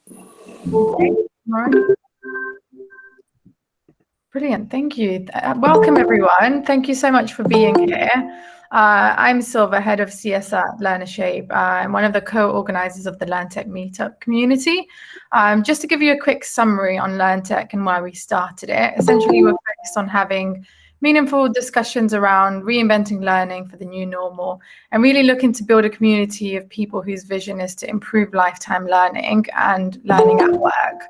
Okay. All right. Brilliant, thank you. Welcome everyone. Thank you so much for being here. I'm Silva, head of CS at LearnerShape. I'm one of the co-organizers of the LearnTech Meetup community. Just to give you a quick summary on LearnTech and why we started it, essentially we're focused on having meaningful discussions around reinventing learning for the new normal and really looking to build a community of people whose vision is to improve lifetime learning and learning at work.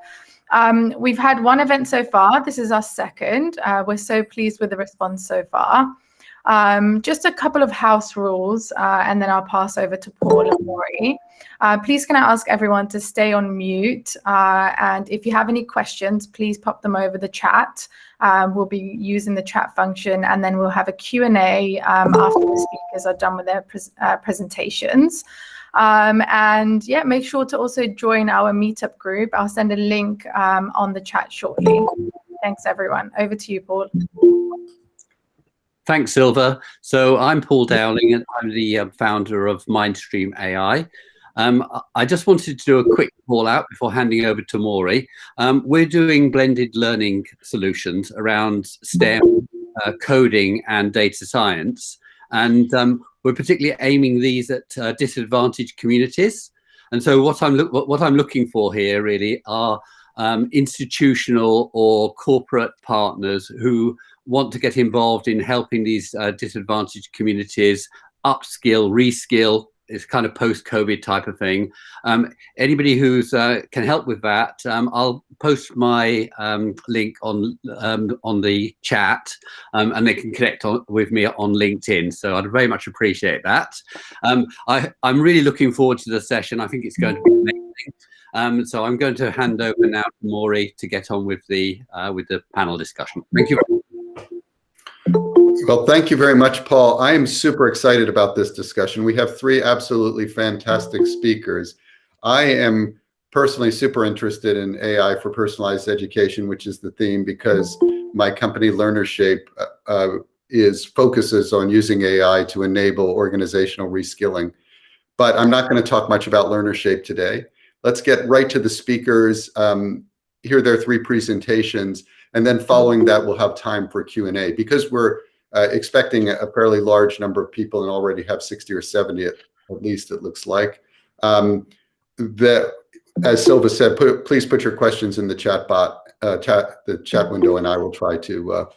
We've had one event so far. This is our second. We're so pleased with the response so far. Just a couple of house rules, and then I'll pass over to Paul and Maury. Please can I ask everyone to stay on mute, and if you have any questions, please pop them over the chat. We'll be using the chat function, and then we'll have a Q&A after the speakers are done with their presentations. And yeah, make sure to also join our Meetup group. I'll send a link on the chat shortly. Thanks, everyone. Over to you, Paul. Thanks, Silva. So I'm Paul Dowling, and I'm the founder of Mindstream AI. I just wanted to do a quick call out before handing over to Maury. We're doing blended learning solutions around STEM, coding and data science. And we're particularly aiming these at disadvantaged communities. And so what I'm looking for here really are institutional or corporate partners who want to get involved in helping these disadvantaged communities upskill, reskill. It's kind of post-COVID type of thing. Anybody who's can help with that, I'll post my link on the chat, and they can connect with me on LinkedIn. So I'd very much appreciate that. I'm really looking forward to the session. I think it's going to be amazing. So I'm going to hand over now to Maury to get on with the panel discussion. Thank you very much. Well, thank you very much, Paul. I am super excited about this discussion. We have three absolutely fantastic speakers. I am personally super interested in AI for personalized education, which is the theme, because my company LearnerShape focuses on using AI to enable organizational reskilling. But I'm not going to talk much about LearnerShape today. Let's get right to the speakers, hear their three presentations, and then following that, we'll have time for Q&A. Because we're expecting a fairly large number of people and already have 60 or 70 at least, it looks like. As Silva said, please put your questions in the chat window, and I will try to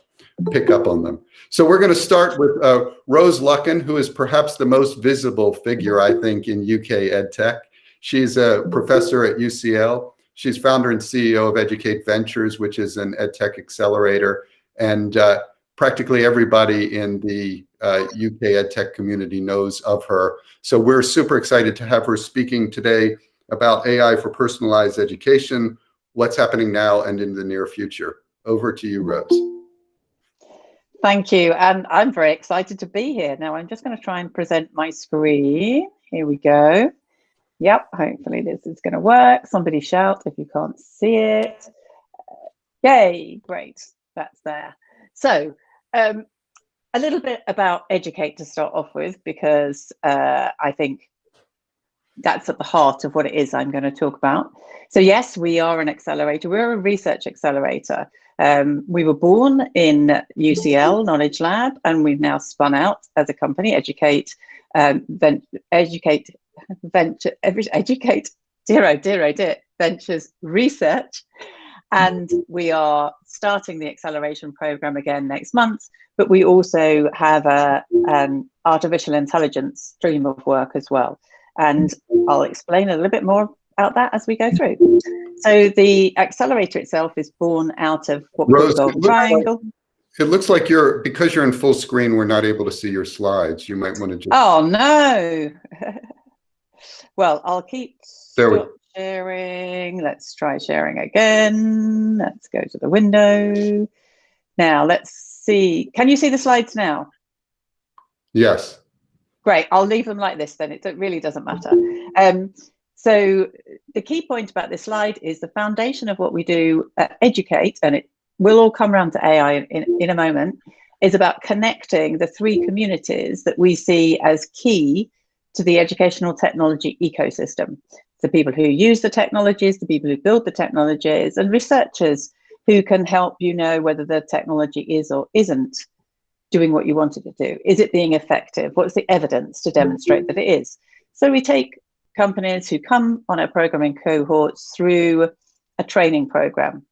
pick up on them. So we're going to start with Rose Luckin, who is perhaps the most visible figure, I think, in UK EdTech. She's a professor at UCL. She's founder and CEO of Educate Ventures, which is an EdTech accelerator. And practically everybody in the UK EdTech community knows of her. So we're super excited to have her speaking today about AI for personalized education, what's happening now and in the near future. Over to you, Rose. Thank you. And I'm very excited to be here. Now, I'm just going to try and present my screen. Here we go. Yep, hopefully this is going to work. Somebody shout if you can't see it. Yay, great, that's there. So a little bit about Educate to start off with, because I think that's at the heart of what it is I'm going to talk about. So yes, we are an accelerator. We're a research accelerator. We were born in UCL Knowledge Lab, and we've now spun out as a company, Educate Ventures Research, and we are starting the acceleration program again next month. But we also have an artificial intelligence stream of work as well, and I'll explain a little bit more about that as we go through. So the accelerator itself is born out of what we call the Golden Triangle. It looks like because you're in full screen, we're not able to see your slides. You might want to just... Oh, no. Well, I'll keep sharing. Let's try sharing again. Let's go to the window. Now, let's see. Can you see the slides now? Yes. Great. I'll leave them like this then. It really doesn't matter. So the key point about this slide is the foundation of what we do at Educate, and it will all come around to AI in a moment, is about connecting the three communities that we see as key to the educational technology ecosystem. the people who use the technologies, the people who build the technologies, and researchers who can help you know whether the technology is or isn't doing what you want it to do. Is it being effective? What's the evidence to demonstrate that it is? So we take companies who come on our programming cohorts through a training program.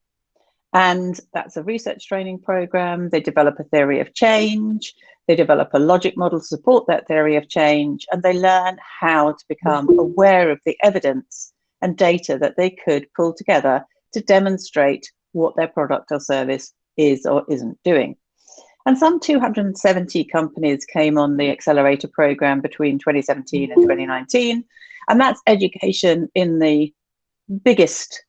And that's a research training program. They develop a theory of change. They develop a logic model to support that theory of change. And they learn how to become aware of the evidence and data that they could pull together to demonstrate what their product or service is or isn't doing. And some 270 companies came on the accelerator program between 2017 and 2019. And that's education in the biggest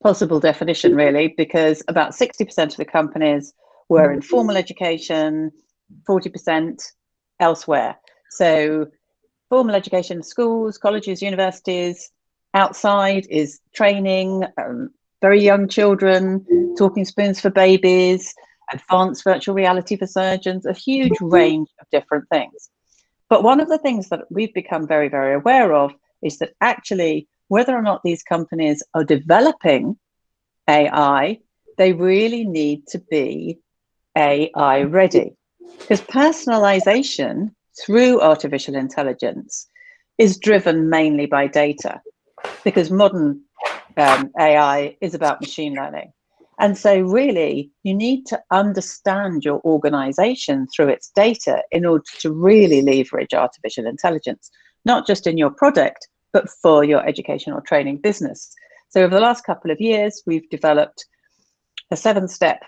possible definition, really, because about 60% of the companies were in formal education, 40% elsewhere. So formal education, schools, colleges, universities. Outside is training, very young children, talking spoons for babies, advanced virtual reality for surgeons, a huge range of different things. But one of the things that we've become very, very aware of is that actually, whether or not these companies are developing AI, they really need to be AI ready. Because personalization through artificial intelligence is driven mainly by data, because modern AI is about machine learning. And so really, you need to understand your organization through its data in order to really leverage artificial intelligence, not just in your product, but for your education or training business. So over the last couple of years, we've developed a 7-step,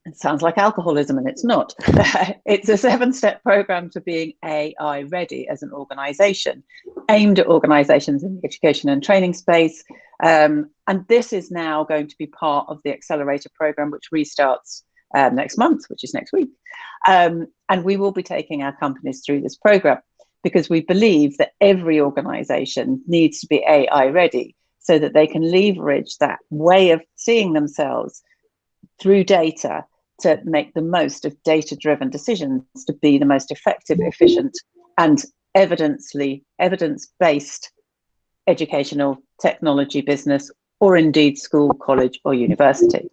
it sounds like alcoholism and it's not, it's a 7-step program to being AI ready as an organization, aimed at organizations in the education and training space. And this is now going to be part of the accelerator program, which restarts next month, which is next week. And we will be taking our companies through this program because we believe that every organization needs to be AI ready so that they can leverage that way of seeing themselves through data to make the most of data-driven decisions to be the most effective, efficient, and evidence-based educational technology business, or indeed school, college, or university.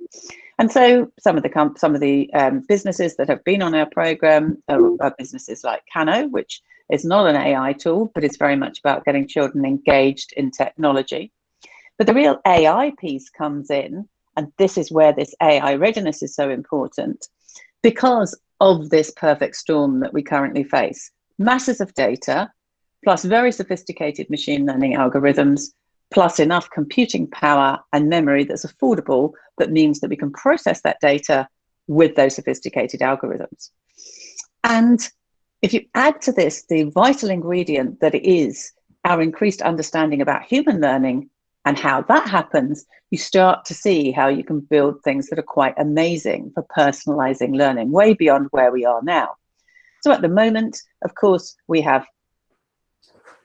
And so some of the businesses that have been on our program are businesses like Keynote, which is not an AI tool, but it's very much about getting children engaged in technology. But the real AI piece comes in, and this is where this AI readiness is so important, because of this perfect storm that we currently face. Masses of data, plus very sophisticated machine learning algorithms, plus enough computing power and memory that's affordable, that means that we can process that data with those sophisticated algorithms. And if you add to this the vital ingredient that it is our increased understanding about human learning and how that happens, you start to see how you can build things that are quite amazing for personalizing learning, way beyond where we are now. So at the moment, of course, we have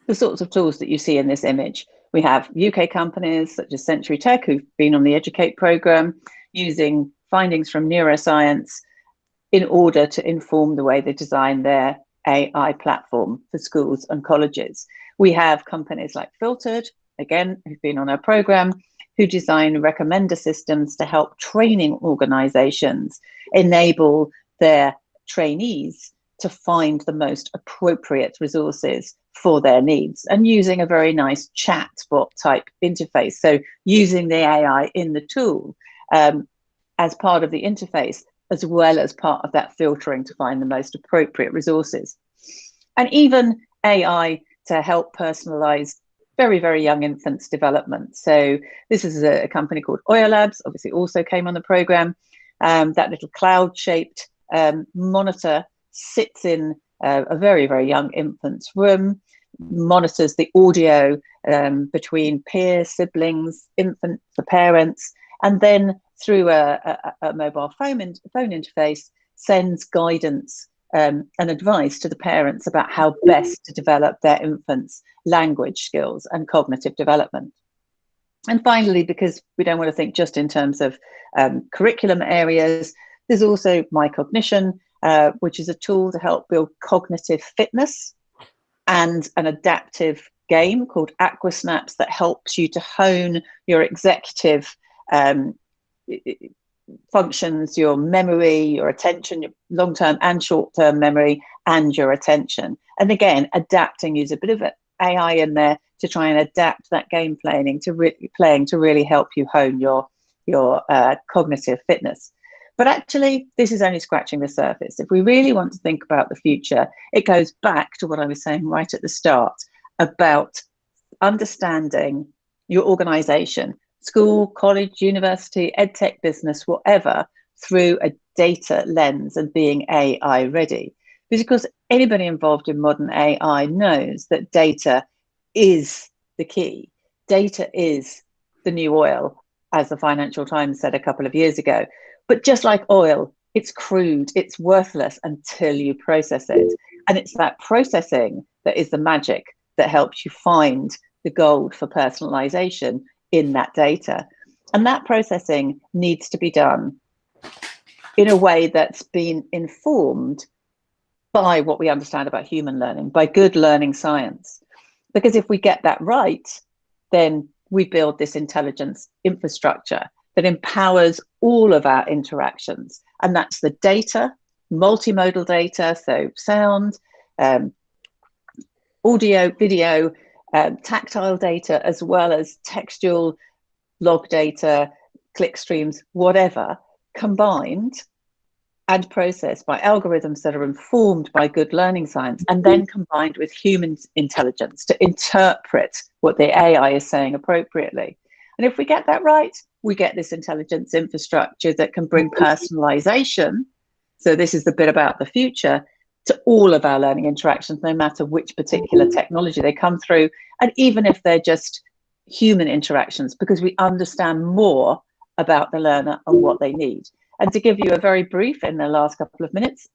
the sorts of tools that you see in this image. We have UK companies such as Century Tech, who've been on the Educate program, using findings from neuroscience in order to inform the way they design their AI platform for schools and colleges. We have companies like Filtered, again, who've been on our program, who design recommender systems to help training organizations enable their trainees to find the most appropriate resources for their needs, and using a very nice chatbot type interface. So using the AI in the tool as part of the interface, as well as part of that filtering to find the most appropriate resources. And even AI to help personalize very, very young infants' development. So this is a company called Oya Labs, obviously also came on the program. That little cloud-shaped monitor sits in a very, very young infant's room, monitors the audio between peers, siblings, infants, the parents, and then through a mobile phone interface sends guidance and advice to the parents about how best to develop their infants' language skills and cognitive development. And finally, because we don't want to think just in terms of curriculum areas, there's also My Cognition, which is a tool to help build cognitive fitness and an adaptive game called Aquasnaps that helps you to hone your executive functions, your memory, your attention, your long-term and short-term memory, and your attention. And again, adapting, use a bit of AI in there to try and adapt that game playing to really help you hone your cognitive fitness. But actually, this is only scratching the surface. If we really want to think about the future, it goes back to what I was saying right at the start about understanding your organization, school, college, university, edtech, business, whatever, through a data lens and being AI ready. Because anybody involved in modern AI knows that data is the key. Data is the new oil, as the Financial Times said a couple of years ago. But just like oil, it's crude, it's worthless until you process it. And it's that processing that is the magic that helps you find the gold for personalization in that data. And that processing needs to be done in a way that's been informed by what we understand about human learning, by good learning science. Because if we get that right, then we build this intelligence infrastructure that empowers all of our interactions. And that's the data, multimodal data, so sound, audio, video, tactile data, as well as textual, log data, click streams, whatever, combined and processed by algorithms that are informed by good learning science, and then combined with human intelligence to interpret what the AI is saying appropriately. And if we get that right, we get this intelligence infrastructure that can bring personalization. So this is the bit about the future, to all of our learning interactions, no matter which particular technology they come through, and even if they're just human interactions, because we understand more about the learner and what they need. And to give you a very brief, in the last couple of minutes,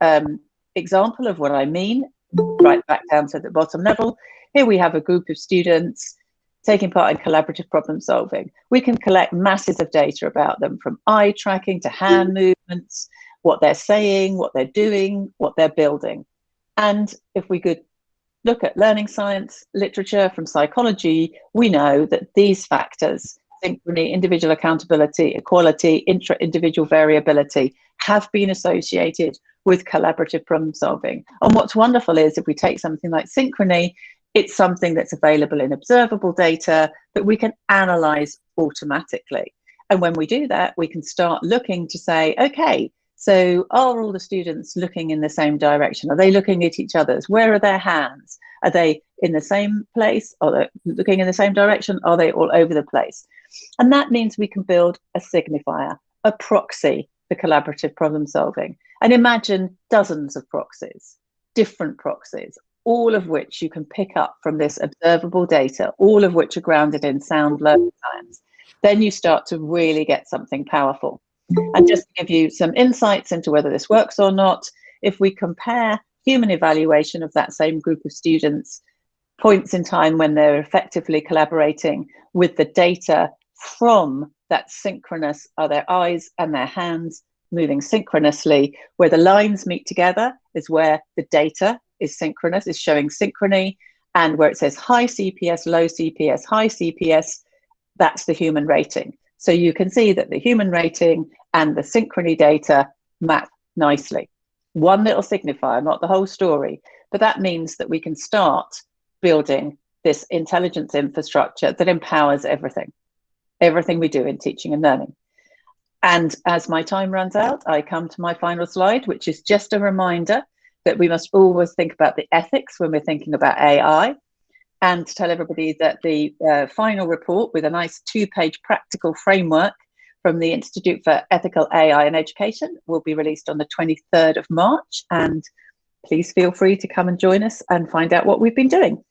example of what I mean, right back down to the bottom level, here we have a group of students taking part in collaborative problem solving. We can collect masses of data about them, from eye tracking to hand movements, what they're saying, what they're doing, what they're building. And if we could look at learning science literature from psychology, we know that these factors, synchrony, individual accountability, equality, intra-individual variability, have been associated with collaborative problem solving. And what's wonderful is, if we take something like synchrony, it's something that's available in observable data that we can analyze automatically. And when we do that, we can start looking to say, okay, so are all the students looking in the same direction? Are they looking at each other's? Where are their hands? Are they in the same place? Are they looking in the same direction? Are they all over the place? And that means we can build a signifier, a proxy for collaborative problem solving. And imagine dozens of proxies, different proxies, all of which you can pick up from this observable data, all of which are grounded in sound learning science. Then you start to really get something powerful. And just to give you some insights into whether this works or not, if we compare human evaluation of that same group of students, points in time when they're effectively collaborating, with the data from that synchronous, are their eyes and their hands moving synchronously, where the lines meet together is where the data is synchronous, is showing synchrony, and where it says high CPS, low CPS, high CPS, that's the human rating. So you can see that the human rating and the synchrony data map nicely. One little signifier, not the whole story, but that means that we can start building this intelligence infrastructure that empowers everything we do in teaching and learning. And as my time runs out, I come to my final slide, which is just a reminder that we must always think about the ethics when we're thinking about AI, and to tell everybody that the final report, with a nice 2-page practical framework from the Institute for Ethical AI and Education, will be released on the 23rd of March. And please feel free to come and join us and find out what we've been doing.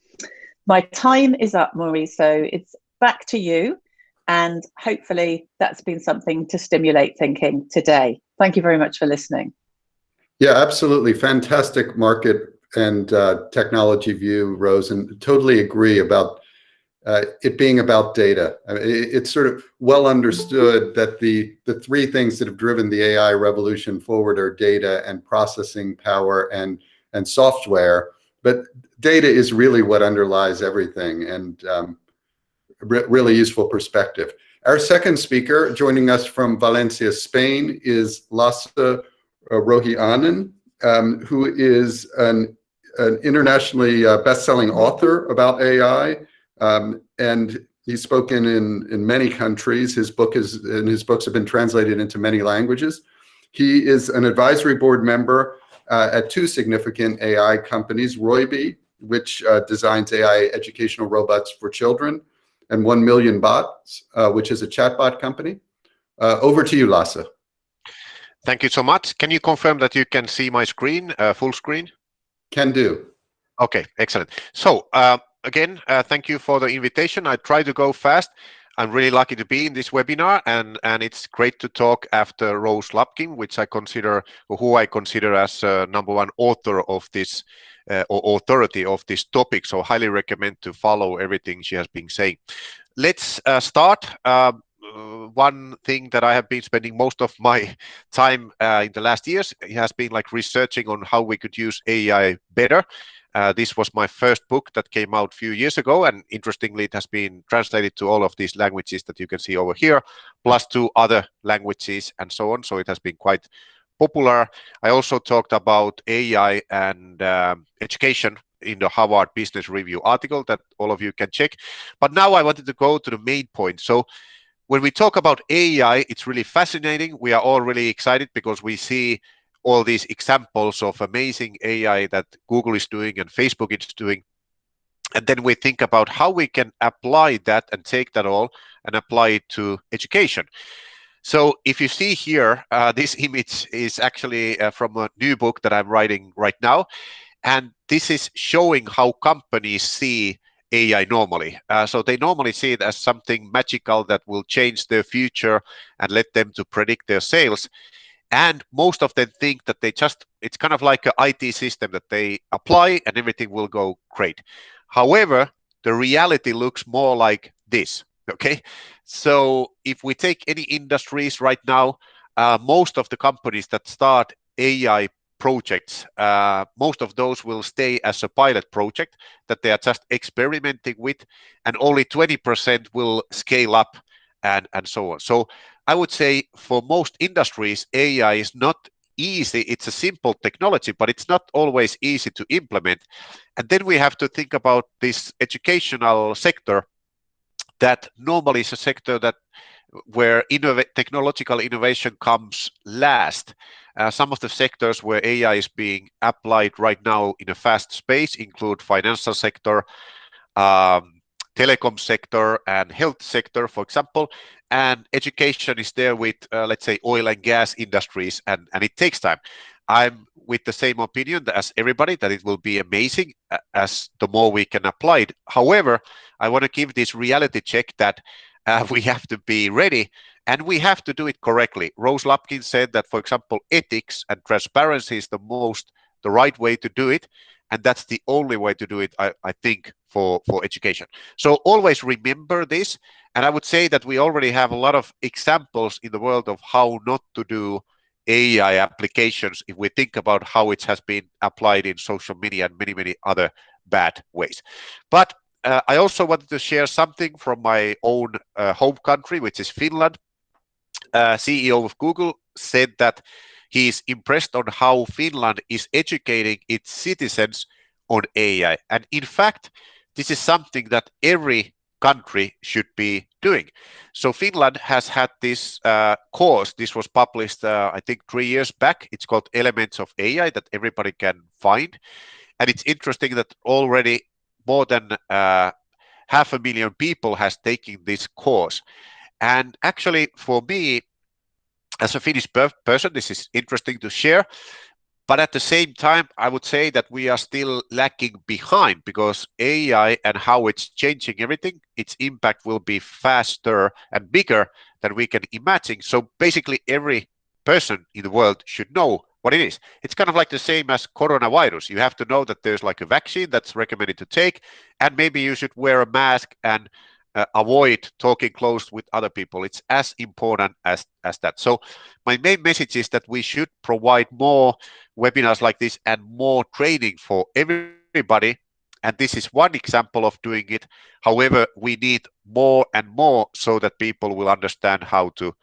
My time is up, Maury, so it's back to you. And hopefully that's been something to stimulate thinking today. Thank you very much for listening. Yeah, absolutely. Fantastic market and technology view, Rose, and totally agree about it being about data. I mean, it's sort of well understood that the three things that have driven the AI revolution forward are data and processing power and software. but data is really what underlies everything, and really useful perspective. Our second speaker, joining us from Valencia, Spain, is Lasse Rouhiainen, who is an internationally best-selling author about AI, and he's spoken in many countries. His books have been translated into many languages. He is an advisory board member at two significant AI companies, ROYBI, which designs AI educational robots for children, and 1 Million Bots, which is a chatbot company. Over to you, Lasse. Thank you so much. Can you confirm that you can see my screen, full screen? Can do. Okay, excellent. So again, thank you for the invitation. I try to go fast. I'm really lucky to be in this webinar, and it's great to talk after Rose Luckin, who I consider as #1 author of this or authority of this topic. So highly recommend to follow everything she has been saying. Let's start. One thing that I have been spending most of my time in the last years has been like researching on how we could use AI better. This was my first book that came out a few years ago, and interestingly, it has been translated to all of these languages that you can see over here, plus 2 other languages and so on. So it has been quite popular. I also talked about AI and education in the Harvard Business Review article that all of you can check. But now I wanted to go to the main point. So when we talk about AI, it's really fascinating. We are all really excited because we see all these examples of amazing AI that Google is doing and Facebook is doing. And then we think about how we can apply that and take that all and apply it to education. So if you see here, this image is actually from a new book that I'm writing right now. And this is showing how companies see AI normally. So they normally see it as something magical that will change their future and let them to predict their sales. And most of them think that it's kind of like an IT system that they apply and everything will go great. However, the reality looks more like this, okay? So if we take any industries right now, most of the companies that start AI projects, most of those will stay as a pilot project that they are just experimenting with, and only 20% will scale up and so on. So I would say for most industries, AI is not easy. It's a simple technology, but it's not always easy to implement. And then we have to think about this educational sector that normally is a sector where technological innovation comes last. Some of the sectors where AI is being applied right now in a fast space include financial sector, telecom sector, and health sector, for example. And education is there with, let's say, oil and gas industries, and it takes time. I'm with the same opinion as everybody that it will be amazing as the more we can apply it. However, I want to give this reality check that we have to be ready and we have to do it correctly. Rose Luckin said that, for example, ethics and transparency is the right way to do it. And that's the only way to do it, I think, for education. So always remember this. And I would say that we already have a lot of examples in the world of how not to do AI applications if we think about how it has been applied in social media and many, many other bad ways. But I also wanted to share something from my own home country, which is Finland. CEO of Google said that he is impressed on how Finland is educating its citizens on AI. And in fact, this is something that every country should be doing. So Finland has had this course. This was published, I think, 3 years back. It's called Elements of AI that everybody can find. And it's interesting that already more than 500,000 people has taken this course. And actually, for me, as a Finnish person, this is interesting to share. But at the same time, I would say that we are still lacking behind because AI and how it's changing everything, its impact will be faster and bigger than we can imagine. So basically, every person in the world should know what it is. It's kind of like the same as coronavirus. You have to know that there's like a vaccine that's recommended to take, and maybe you should wear a mask and avoid talking close with other people. It's as important as that. So my main message is that we should provide more webinars like this and more training for everybody everybody, and this is one example of doing it. However, we need more and more so that people will understand how to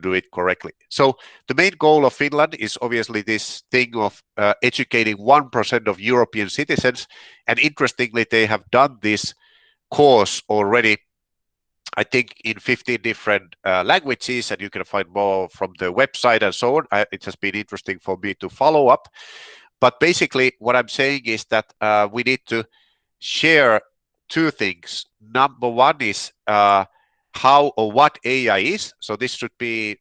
do it correctly. So the main goal of Finland is obviously this thing of educating 1% of European citizens, and interestingly, they have done this course already, I think, in 15 different languages, and you can find more from the website and so on. It has been interesting for me to follow up. But basically, what I'm saying is that we need to share two things. Number one is how or what AI is. So this should be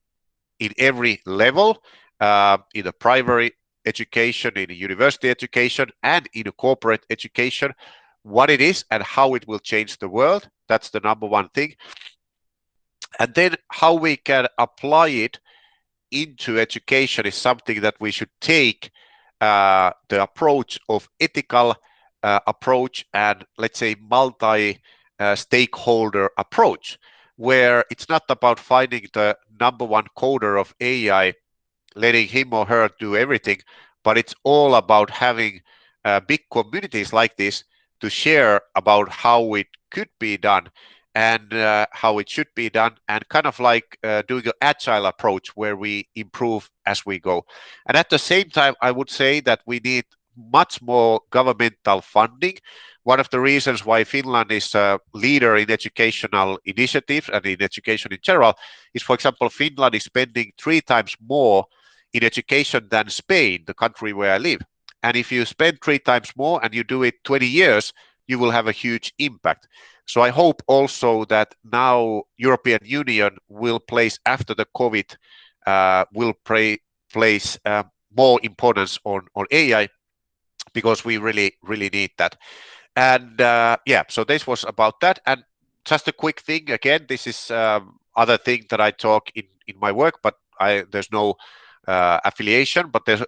in every level, in the primary education, in the university education, and in the corporate education, what it is and how it will change the world. That's the number one thing. And then how we can apply it into education is something that we should take the approach of ethical approach and, let's say, multi-stakeholder approach, where it's not about finding the number one coder of AI, letting him or her do everything, but it's all about having big communities like this to share about how it could be done and how it should be done, and kind of like doing an agile approach where we improve as we go. And at the same time, I would say that we need much more governmental funding. One of the reasons why Finland is a leader in educational initiatives and in education in general is, for example, Finland is spending 3 times more in education than Spain, the country where I live. And if you spend 3 times more and you do it 20 years, you will have a huge impact. So I hope also that now European Union will place, after the COVID, will place more importance on AI, because we really need that. And yeah, so this was about that. And just a quick thing, again, this is other thing that I talk in my work, but there's no affiliation, but there's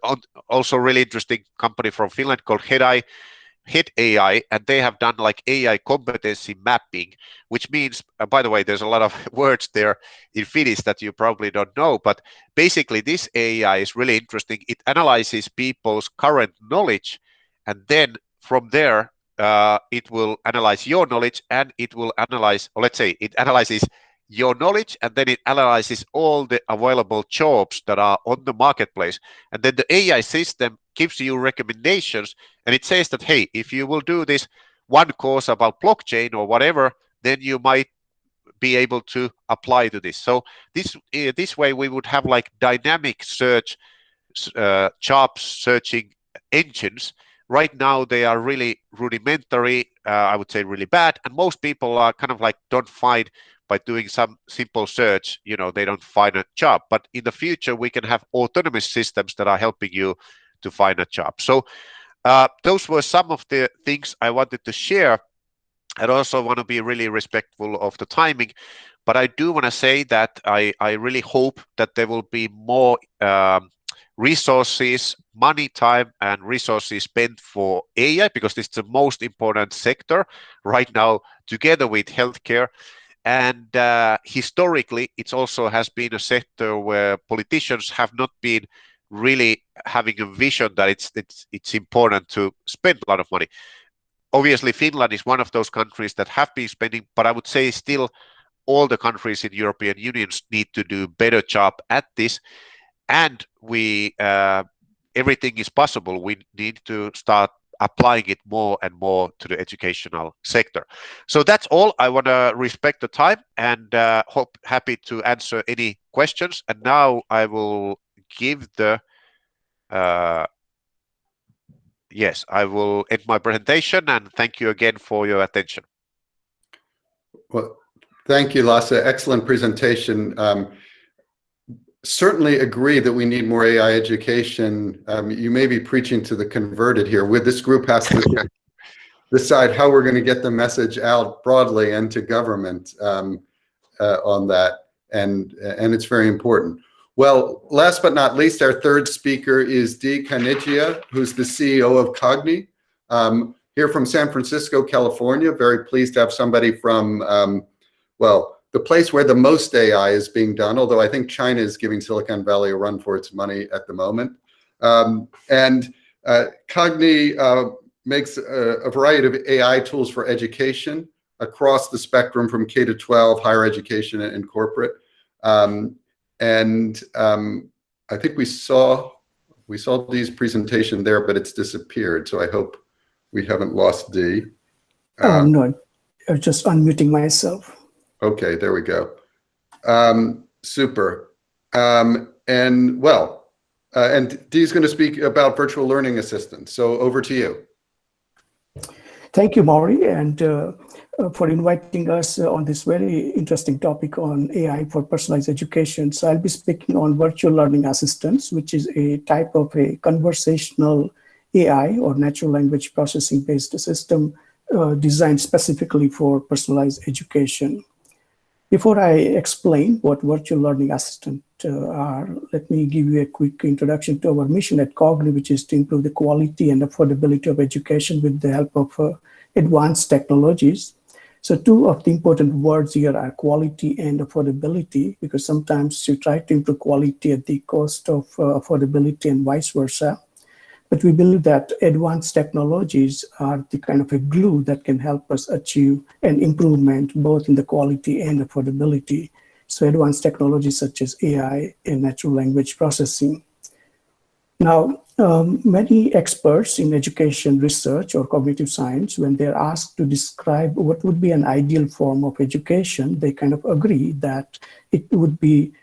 also a really interesting company from Finland called Head AI, and they have done like AI competency mapping, which means, by the way, there's a lot of words there in Finnish that you probably don't know, but basically this AI is really interesting. It analyzes people's current knowledge, and then from there, it will analyze your knowledge, and it will analyze, or let's say it analyzes your knowledge, and then it analyzes all the available jobs that are on the marketplace. And then the AI system gives you recommendations, and it says that, hey, if you will do this one course about blockchain or whatever, then you might be able to apply to this. So this way we would have like dynamic search, job searching engines. Right now they are really rudimentary, I would say really bad, and most people are kind of like don't find, by doing some simple search, they don't find a job. But in the future, we can have autonomous systems that are helping you to find a job. So those were some of the things I wanted to share. I also want to be really respectful of the timing, but I do want to say that I really hope that there will be more resources, money, time, and resources spent for AI, because it's the most important sector right now, together with healthcare. And historically, it also has been a sector where politicians have not been really having a vision that it's important to spend a lot of money. Obviously, Finland is one of those countries that have been spending, but I would say still all the countries in European Union need to do a better job at this. And everything is possible. We need to start applying it more and more to the educational sector. So that's all. I want to respect the time, and happy to answer any questions. And now I will give the yes, I will end my presentation, and thank you again for your attention. Well, thank you, Lasse. Excellent presentation. Certainly agree that we need more AI education. You may be preaching to the converted here. This group has to decide how we're going to get the message out broadly and to government on that, and it's very important. Well, last but not least, our third speaker is Kanejiya, who's the CEO of Cognii, here from San Francisco, California. Very pleased to have somebody from, well, the place where the most AI is being done, although I think China is giving Silicon Valley a run for its money at the moment. And Cognii makes a variety of AI tools for education across the spectrum from K to 12, higher education, and corporate. I think we saw Dee's presentation there, but it's disappeared. So I hope we haven't lost Dee. No, I'm just unmuting myself. Okay, there we go. Super. And Dee's going to speak about virtual learning assistants. So over to you. Thank you, Maury, and for inviting us on this very interesting topic on AI for personalized education. So I'll be speaking on virtual learning assistants, which is a type of a conversational AI or natural language processing based system designed specifically for personalized education. Before I explain what virtual learning assistants are, let me give you a quick introduction to our mission at Cognii, which is to improve the quality and affordability of education with the help of advanced technologies. So two of the important words here are quality and affordability, because sometimes you try to improve quality at the cost of affordability and vice versa. But we believe that advanced technologies are the kind of a glue that can help us achieve an improvement both in the quality and affordability. So advanced technologies such as AI and natural language processing. Now, many experts in education research or cognitive science, when they're asked to describe what would be an ideal form of education, they kind of agree that it would be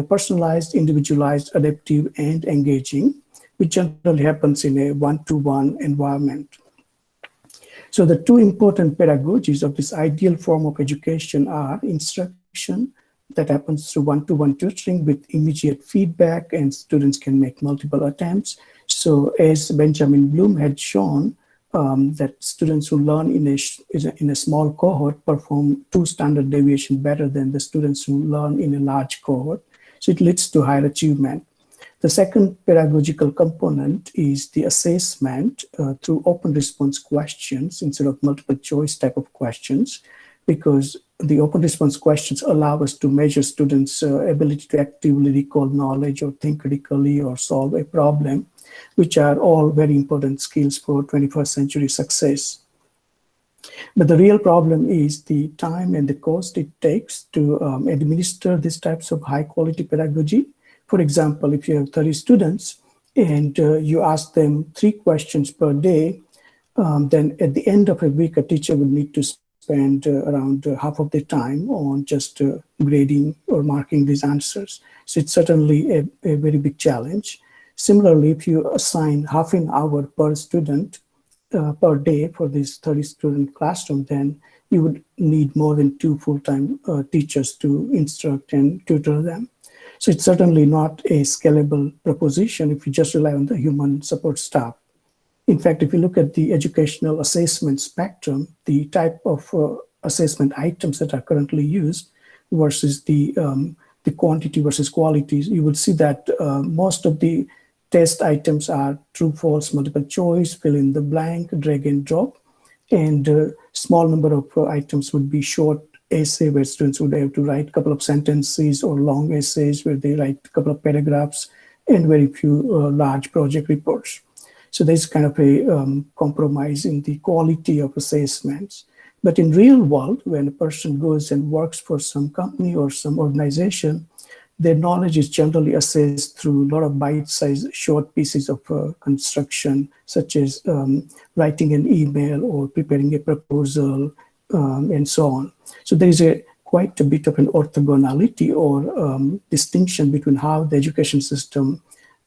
personalized, individualized, adaptive, and engaging, which generally happens in a one-to-one environment. So the two important pedagogies of this ideal form of education are instruction that happens through one-to-one tutoring with immediate feedback, and students can make multiple attempts. So as Benjamin Bloom had shown, that students who learn in a small cohort perform 2 standard deviations better than the students who learn in a large cohort. So it leads to higher achievement. The second pedagogical component is the assessment through open response questions instead of multiple choice type of questions, because the open response questions allow us to measure students' ability to actively recall knowledge or think critically or solve a problem, which are all very important skills for 21st century success. But the real problem is the time and the cost it takes to administer these types of high quality pedagogy. For example, if you have 30 students and you ask them 3 questions per day, then at the end of a week, a teacher will need to spend around half of the time on just grading or marking these answers. So it's certainly a very big challenge. Similarly, if you assign half an hour per student per day for this 30-student classroom, then you would need more than 2 full-time teachers to instruct and tutor them. So it's certainly not a scalable proposition if you just rely on the human support staff. In fact, if you look at the educational assessment spectrum, the type of assessment items that are currently used versus the quantity versus quality, you would see that most of the test items are true, false, multiple choice, fill in the blank, drag and drop, and a small number of items would be short essay where students would have to write a couple of sentences, or long essays where they write a couple of paragraphs, and very few large project reports. So there's kind of a compromise in the quality of assessments. But in real world, when a person goes and works for some company or some organization, their knowledge is generally assessed through a lot of bite-sized short pieces of construction, such as writing an email or preparing a proposal, and so on. So there is quite a bit of an orthogonality or distinction between how the education system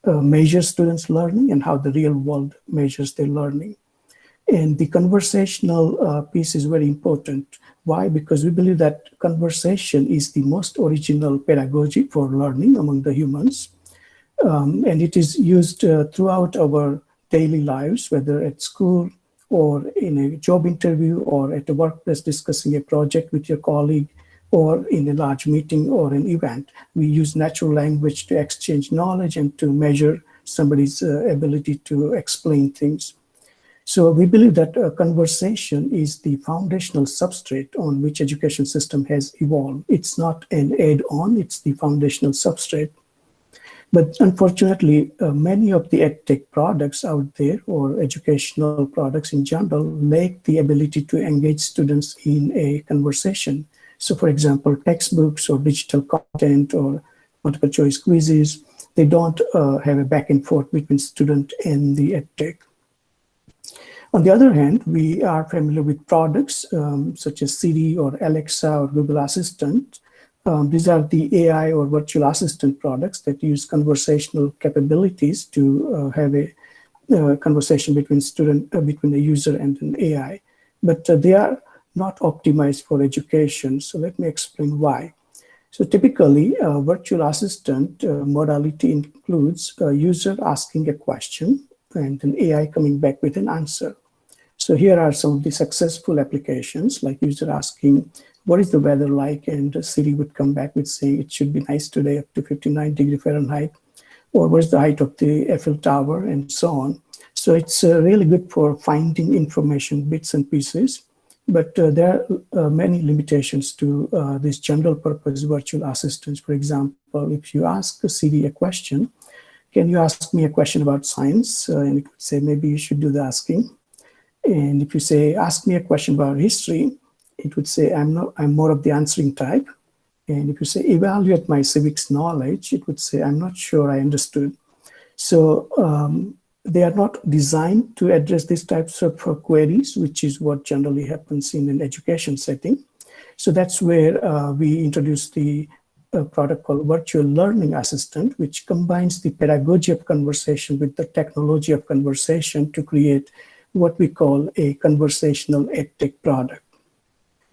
measures students' learning and how the real world measures their learning. And the conversational piece is very important. Why? Because we believe that conversation is the most original pedagogy for learning among the humans. And it is used throughout our daily lives, whether at school or in a job interview or at a workplace discussing a project with your colleague, or in a large meeting or an event. We use natural language to exchange knowledge and to measure somebody's ability to explain things. So we believe that a conversation is the foundational substrate on which education system has evolved. It's not an add-on, it's the foundational substrate. But unfortunately, many of the edtech products out there, or educational products in general, lack the ability to engage students in a conversation. So for example, textbooks or digital content or multiple choice quizzes, they don't have a back and forth between student and the edtech. On the other hand, we are familiar with products such as Siri or Alexa or Google Assistant. These are the AI or virtual assistant products that use conversational capabilities to have a conversation between between the user and an AI. But they are not optimized for education. So let me explain why. So typically, virtual assistant modality includes a user asking a question and an AI coming back with an answer. So here are some of the successful applications, like user asking, what is the weather like? And Siri would come back with saying, it should be nice today up to 59 degrees Fahrenheit, or what is the height of the Eiffel Tower, and so on. So it's really good for finding information, bits and pieces. But there are many limitations to these general purpose virtual assistants. For example, if you ask Siri a question, can you ask me a question about science? And it would say, maybe you should do the asking. And if you say, ask me a question about history, it would say, I'm more of the answering type. And if you say, evaluate my civics knowledge, it would say, I'm not sure I understood. So they are not designed to address these types of queries, which is what generally happens in an education setting. So that's where we introduced the product called Virtual Learning Assistant, which combines the pedagogy of conversation with the technology of conversation to create what we call a conversational edtech product.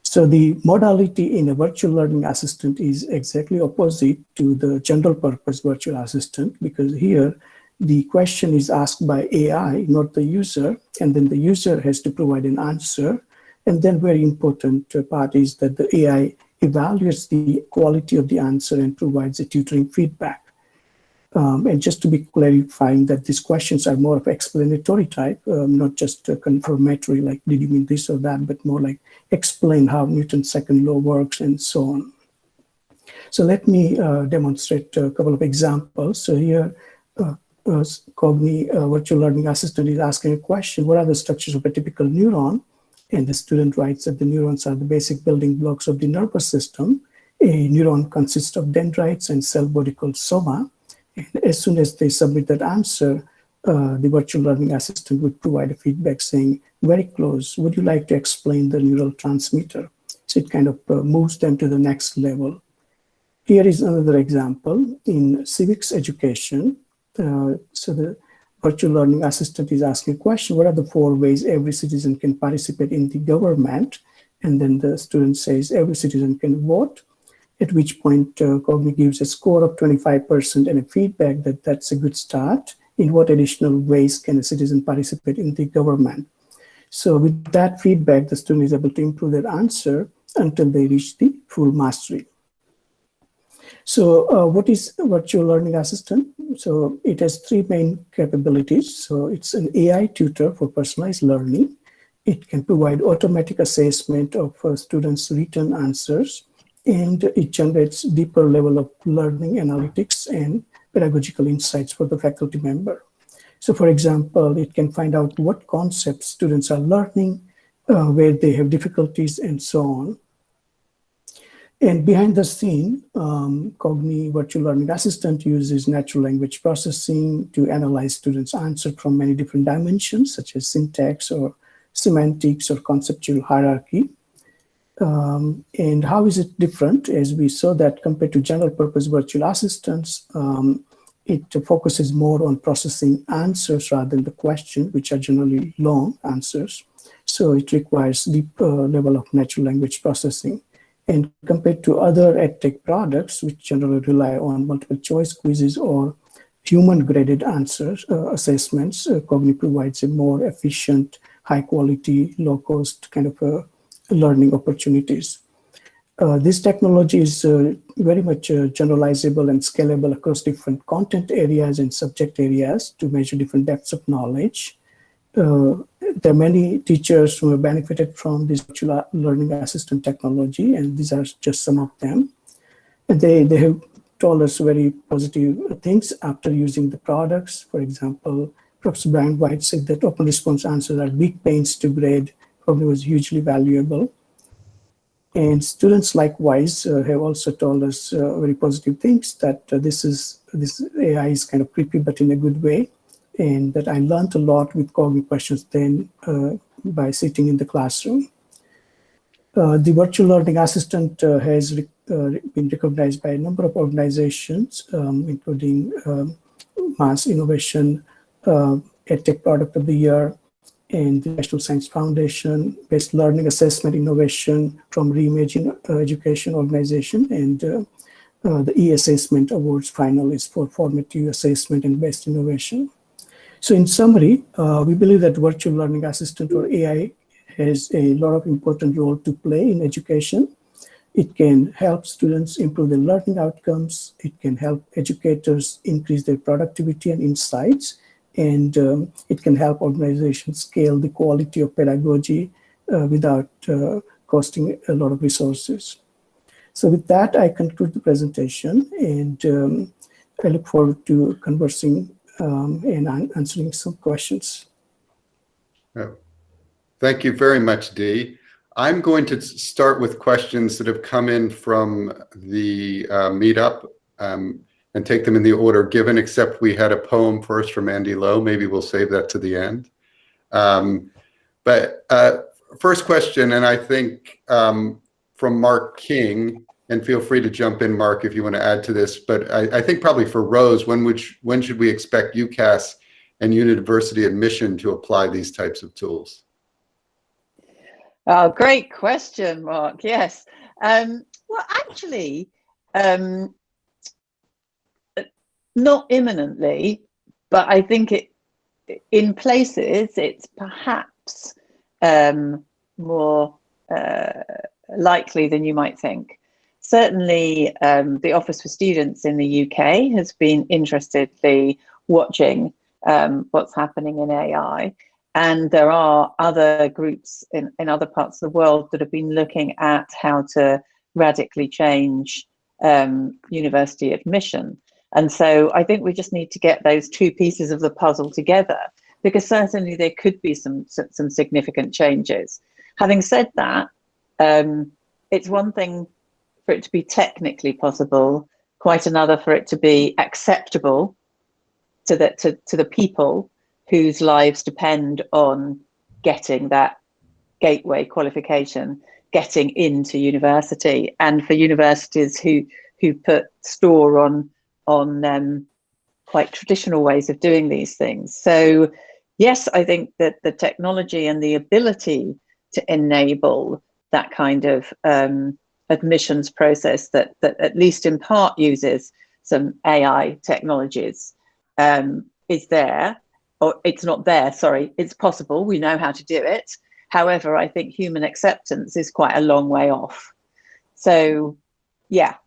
So the modality in a virtual learning assistant is exactly opposite to the general purpose virtual assistant, because here the question is asked by AI, not the user, and then the user has to provide an answer. And then very important part is that the AI evaluates the quality of the answer and provides a tutoring feedback. And just to be clarifying that these questions are more of explanatory type, not just confirmatory, like did you mean this or that, but more like explain how Newton's second law works and so on. So let me demonstrate a couple of examples. So here, Cognii virtual learning assistant is asking a question, what are the structures of a typical neuron? And the student writes that the neurons are the basic building blocks of the nervous system. A neuron consists of dendrites and cell body called soma. And as soon as they submit that answer, the virtual learning assistant would provide a feedback saying, very close, would you like to explain the neural transmitter? So it kind of moves them to the next level. Here is another example in civics education. So the virtual learning assistant is asking a question, what are the 4 ways every citizen can participate in the government? And then the student says, every citizen can vote. At which point Cognii gives a score of 25% and a feedback that that's a good start. In what additional ways can a citizen participate in the government? So with that feedback, the student is able to improve their answer until they reach the full mastery. So what is virtual learning assistant? So it has 3 main capabilities. So it's an AI tutor for personalized learning. It can provide automatic assessment of students' written answers, and it generates deeper level of learning analytics and pedagogical insights for the faculty member. So for example, it can find out what concepts students are learning, where they have difficulties, and so on. And behind the scene, Cognii Virtual Learning Assistant uses natural language processing to analyze students' answers from many different dimensions, such as syntax or semantics or conceptual hierarchy. And how is it different? As we saw that compared to general purpose virtual assistants, it focuses more on processing answers rather than the question, which are generally long answers. So it requires deep level of natural language processing. And compared to other edtech products, which generally rely on multiple choice quizzes or human-graded answers, assessments, Cognii provides a more efficient, high-quality, low-cost kind of learning opportunities. This technology is very much generalizable and scalable across different content areas and subject areas to measure different depths of knowledge. There are many teachers who have benefited from this virtual learning assistant technology, and these are just some of them. And they have told us very positive things after using the products. For example, Professor Brian White said that open response answers are big pains to grade, probably was hugely valuable. And students likewise have also told us very positive things, that this AI is kind of creepy, but in a good way. And that I learned a lot with Cognii questions then by sitting in the classroom. The virtual learning assistant has been recognized by a number of organizations, including Mass Innovation, EdTech Product of the Year, and the National Science Foundation, Best Learning Assessment Innovation from Reimagine Education Organization, and the E-Assessment Awards finalists for Formative Assessment and Best Innovation. So in summary, we believe that virtual learning assistant or AI has a lot of important role to play in education. It can help students improve their learning outcomes. It can help educators increase their productivity and insights. And it can help organizations scale the quality of pedagogy without costing a lot of resources. So with that, I conclude the presentation, and I look forward to conversing and answering some questions. Thank you very much, Dee. I'm going to start with questions that have come in from the Meetup and take them in the order given, except we had a poem first from Andy Lowe. Maybe we'll save that to the end. But first question, and I think from Mark King, and feel free to jump in, Mark, if you want to add to this, but I think probably for Rose, when should we expect UCAS and university admission to apply these types of tools? Oh, great question, Mark. Yes. Well, actually, not imminently, but I think in places it's perhaps more likely than you might think. Certainly, the Office for Students in the UK has been interestedly watching what's happening in AI. And there are other groups in other parts of the world that have been looking at how to radically change university admission. And so I think we just need to get those two pieces of the puzzle together, because certainly there could be some significant changes. Having said that, it's one thing for it to be technically possible, quite another for it to be acceptable to the people whose lives depend on getting that gateway qualification, getting into university, and for universities who put store on quite traditional ways of doing these things. So yes, I think that the technology and the ability to enable that kind of admissions process that at least in part uses some AI technologies is there. Or it's not there, sorry, it's possible, we know how to do it. However, I think human acceptance is quite a long way off. So yeah,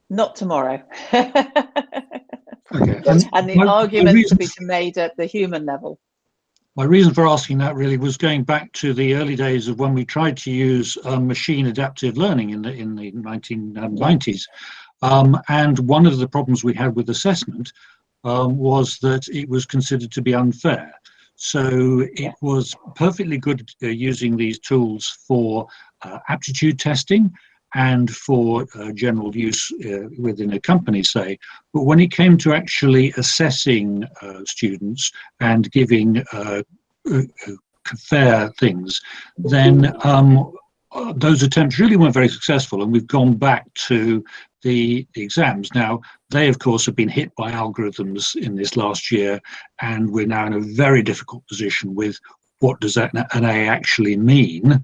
not tomorrow. Okay. And the argument to be made at the human level. My reason for asking that really was going back to the early days of when we tried to use machine adaptive learning in the 1990s. And one of the problems we had with assessment was that it was considered to be unfair. So it was perfectly good using these tools for aptitude testing and for general use within a company, say. But when it came to actually assessing students and giving fair things, then those attempts really weren't very successful, and we've gone back to the exams. Now, they, of course, have been hit by algorithms in this last year, and we're now in a very difficult position with what does an A actually mean,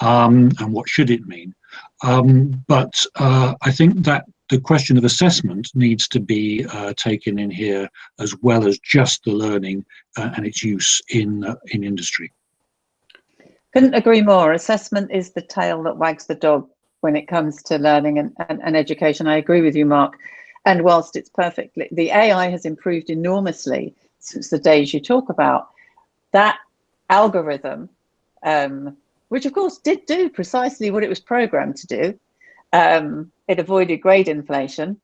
and what should it mean. But I think that the question of assessment needs to be taken in here, as well as just the learning and its use in industry. Couldn't agree more. Assessment is the tail that wags the dog when it comes to learning and education. I agree with you, Mark. And whilst it's perfectly, the AI has improved enormously since the days you talk about, that algorithm, which of course did do precisely what it was programmed to do. It avoided grade inflation,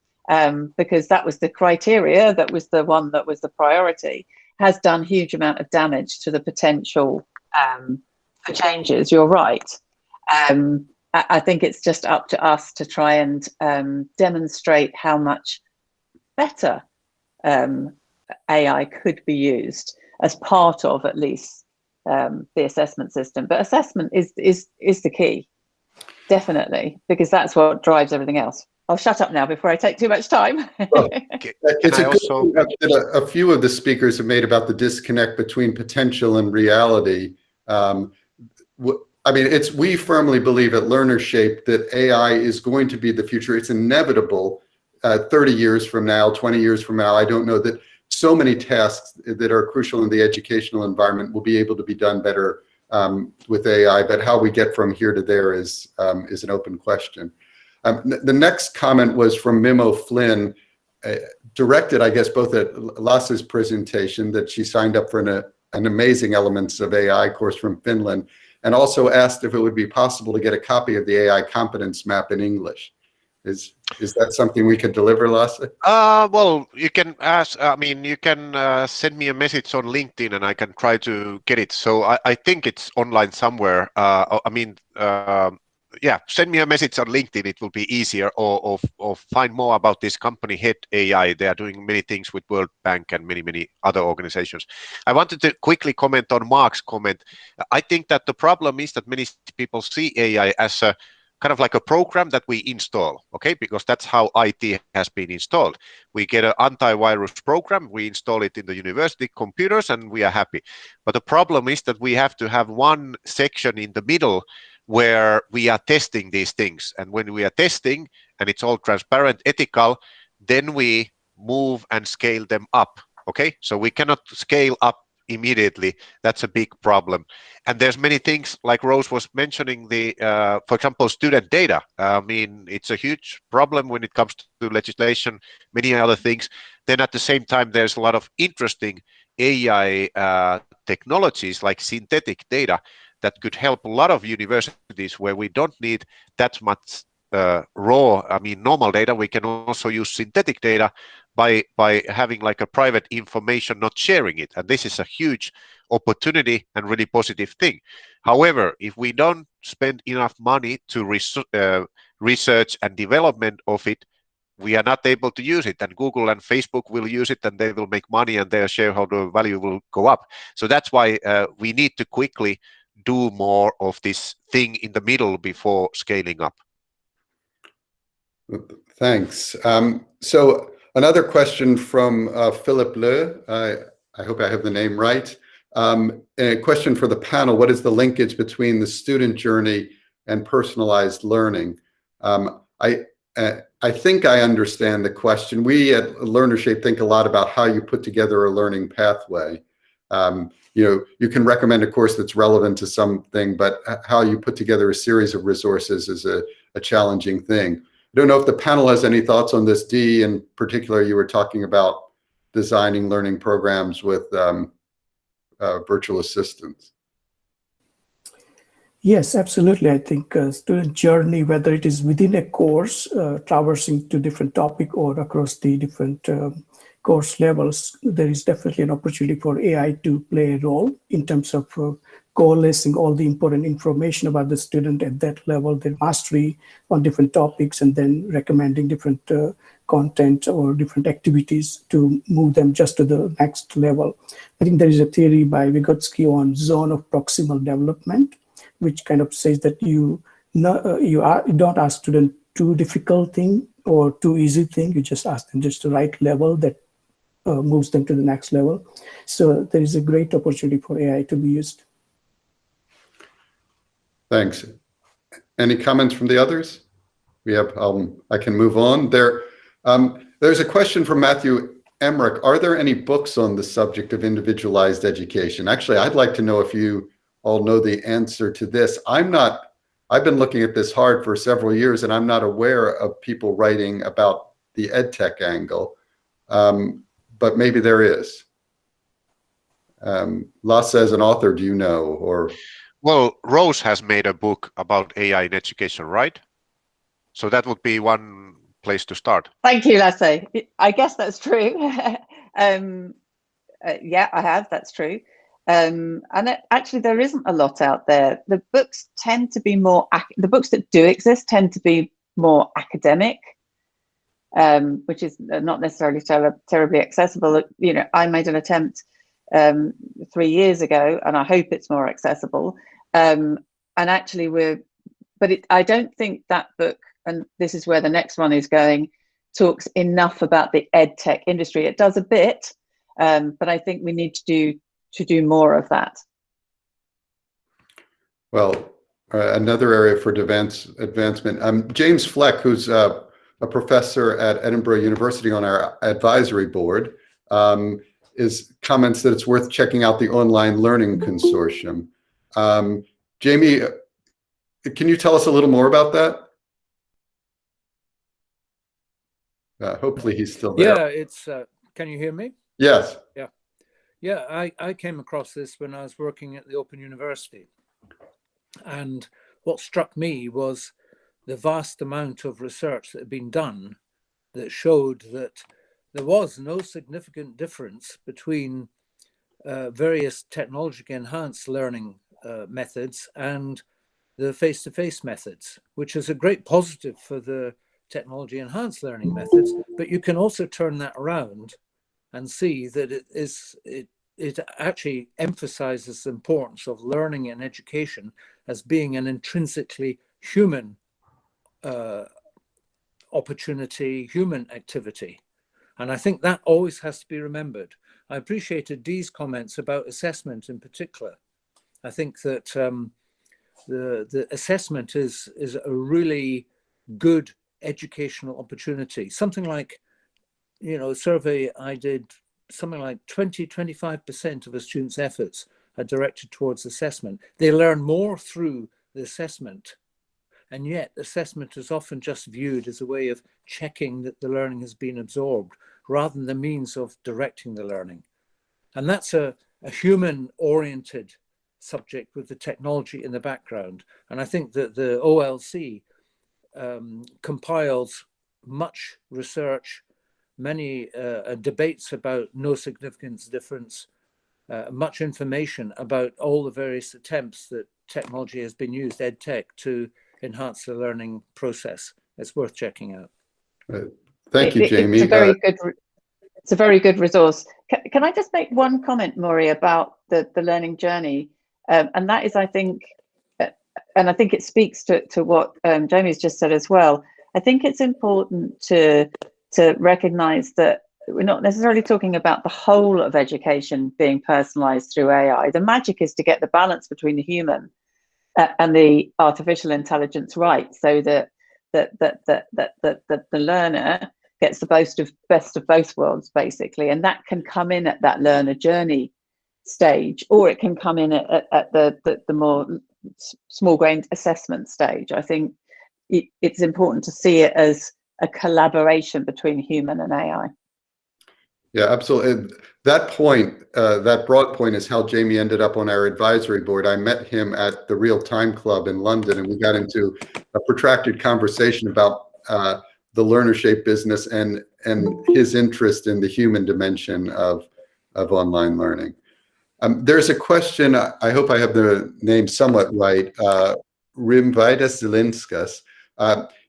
because that was the criteria, that was the one that was the priority, has done huge amount of damage to the potential for changes. You're right. I think it's just up to us to try and demonstrate how much better AI could be used as part of at least the assessment system. But assessment is the key, definitely, because that's what drives everything else. I'll shut up now before I take too much time. Well, it's a good point that a few of the speakers have made about the disconnect between potential and reality. I mean, we firmly believe at LearnerShape that AI is going to be the future. It's inevitable 30 years from now, 20 years from now. I don't know that so many tasks that are crucial in the educational environment will be able to be done better with AI, but how we get from here to there is an open question. The next comment was from Mimo Flynn, directed, I guess, both at Lasse's presentation, that she signed up for an amazing Elements of AI course from Finland, and also asked if it would be possible to get a copy of the AI competence map in English. Is that something we could deliver, Lasse? Well, you can ask. I mean, you can send me a message on LinkedIn, and I can try to get it. So I think it's online somewhere. Yeah, send me a message on LinkedIn. It will be easier, or find more about this company, Head AI. They are doing many things with World Bank and many other organizations. I wanted to quickly comment on Mark's comment. I think that the problem is that many people see AI as a kind of like a program that we install, okay? Because that's how IT has been installed. We get an antivirus program, we install it in the university computers, and we are happy. But the problem is that we have to have one section in the middle where we are testing these things. And when we are testing, and it's all transparent, ethical, then we move and scale them up, okay? So we cannot scale up immediately. That's a big problem. And there's many things, like Rose was mentioning, for example, student data. I mean, it's a huge problem when it comes to legislation, many other things. Then at the same time, there's a lot of interesting AI technologies like synthetic data that could help a lot of universities where we don't need that much raw, I mean, normal data. We can also use synthetic data by having like a private information, not sharing it. And this is a huge opportunity and really positive thing. However, if we don't spend enough money to research and development of it, we are not able to use it. And Google and Facebook will use it, and they will make money, and their shareholder value will go up. So that's why we need to quickly do more of this thing in the middle before scaling up. Thanks. So another question from Philip Le. I hope I have the name right. A question for the panel: what is the linkage between the student journey and personalized learning? I think I understand the question. We at LearnerShape think a lot about how you put together a learning pathway. You know, you can recommend a course that's relevant to something, but how you put together a series of resources is a challenging thing. I don't know if the panel has any thoughts on this. Dee, in particular, you were talking about designing learning programs with virtual assistants. Yes, absolutely. I think student journey, whether it is within a course, traversing to different topic or across the different course levels, there is definitely an opportunity for AI to play a role in terms of coalescing all the important information about the student at that level, their mastery on different topics, and then recommending different content or different activities to move them just to the next level. I think there is a theory by Vygotsky on zone of proximal development, which kind of says that you don't ask student too difficult thing or too easy thing. You just ask them just the right level that moves them to the next level. So there is a great opportunity for AI to be used. Thanks. Any comments from the others? We have. I can move on. There's a question from Matthew Emmerich. Are there any books on the subject of individualized education? Actually, I'd like to know if you all know the answer to this. I've been looking at this hard for several years, and I'm not aware of people writing about the EdTech angle, but maybe there is. Lasse, as an author, do you know? Or well, Rose has made a book about AI in education, right? So that would be one place to start. Thank you, Lasse. I guess that's true. Yeah, I have. That's true. And actually, there isn't a lot out there. The books tend to be more. The books that do exist tend to be more academic, which is not necessarily terribly accessible. You know, I made an attempt 3 years ago, and I hope it's more accessible. And actually, I don't think that book, and this is where the next one is going, talks enough about the ed tech industry. It does a bit, but I think we need to do more of that. Well, another area for advancement. James Fleck, who's a professor at Edinburgh University on our advisory board, comments that it's worth checking out the Online Learning Consortium. Jamie, can you tell us a little more about that? Hopefully he's still there. Yeah, it's, can you hear me? Yes. Yeah. Yeah, I came across this when I was working at the Open University. And what struck me was the vast amount of research that had been done that showed that there was no significant difference between various technologically enhanced learning methods and the face-to-face methods, which is a great positive for the technology enhanced learning methods. But you can also turn that around and see that it actually emphasizes the importance of learning and education as being an intrinsically human opportunity, human activity. And I think that always has to be remembered. I appreciated Dee's comments about assessment in particular. I think that the assessment is a really good educational opportunity. Something like, you know, a survey I did, something like 20-25% of a student's efforts are directed towards assessment. They learn more through the assessment, and yet assessment is often just viewed as a way of checking that the learning has been absorbed rather than the means of directing the learning. And that's a human-oriented subject with the technology in the background. And I think that the OLC compiles much research, many debates about no significance difference, much information about all the various attempts that technology has been used, ed tech, to enhance the learning process. It's worth checking out. Thank you, Jamie. It's a very good resource. Can I just make one comment, Maury, about the learning journey? And that is, I think, and I think it speaks to what Jamie's just said as well. I think it's important to recognize that we're not necessarily talking about the whole of education being personalized through AI. The magic is to get the balance between the human and the artificial intelligence right, so that the learner gets the best of both worlds, basically. And that can come in at that learner journey stage, or it can come in at the more small-grained assessment stage. I think it's important to see it as a collaboration between human and AI. Yeah, absolutely. And that point, that broad point, is how Jamie ended up on our advisory board. I met him at the Real Time Club in London, and we got into a protracted conversation about the LearnerShape business and his interest in the human dimension of online learning. There's a question, I hope I have the name somewhat right, Rimvidas Zelinskas,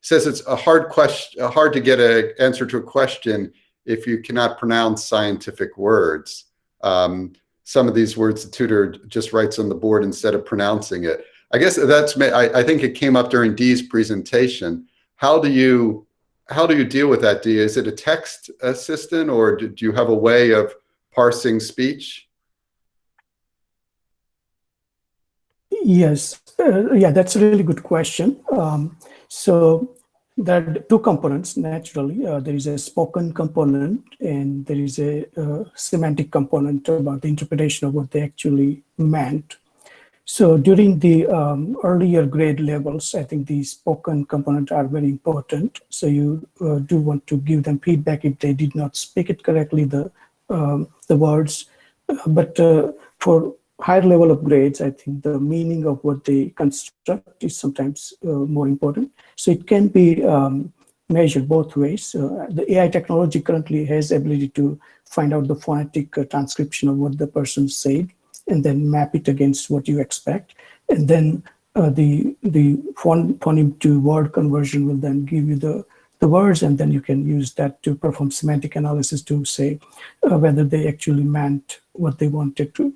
says it's hard to get an answer to a question if you cannot pronounce scientific words. Some of these words the tutor just writes on the board instead of pronouncing it. I guess I think it came up during Dee's presentation. How do you deal with that, Dee? Is it a text assistant, or do you have a way of parsing speech? Yes, yeah, that's a really good question. So there are two components, naturally. There is a spoken component, and there is a semantic component about the interpretation of what they actually meant. So during the earlier grade levels, I think the spoken component are very important. So you do want to give them feedback if they did not speak it correctly, the words. But for higher level of grades, I think the meaning of what they construct is sometimes more important. So it can be measured both ways. The AI technology currently has ability to find out the phonetic transcription of what the person said, and then map it against what you expect. And then the phoneme to word conversion will then give you the words, and then you can use that to perform semantic analysis to say whether they actually meant what they wanted to.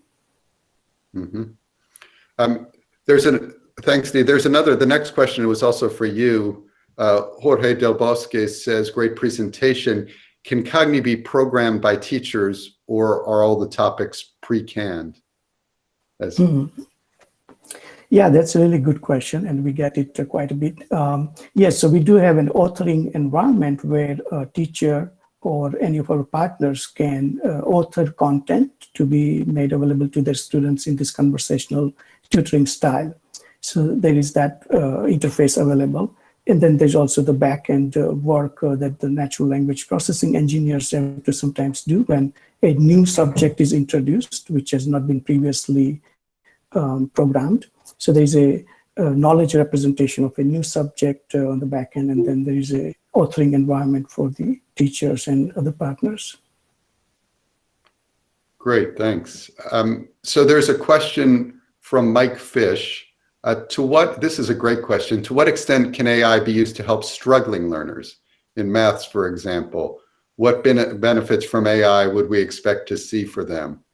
Thanks, Steve. There's another, the next question was also for you. Jorge Del Bosque says, great presentation. Can Cognii be programmed by teachers, or are all the topics pre-canned? Yeah, that's a really good question, and we get it quite a bit. Yes, so we do have an authoring environment where a teacher or any of our partners can author content to be made available to their students in this conversational tutoring style. So there is that interface available. And then there's also the back-end work that the natural language processing engineers have to sometimes do when a new subject is introduced, which has not been previously programmed. So there's a knowledge representation of a new subject on the back end, and then there is a authoring environment for the teachers and other partners. Great, thanks. So there's a question from Mike Fish. This is a great question. To what extent can AI be used to help struggling learners in maths, for example? What benefits from AI would we expect to see for them?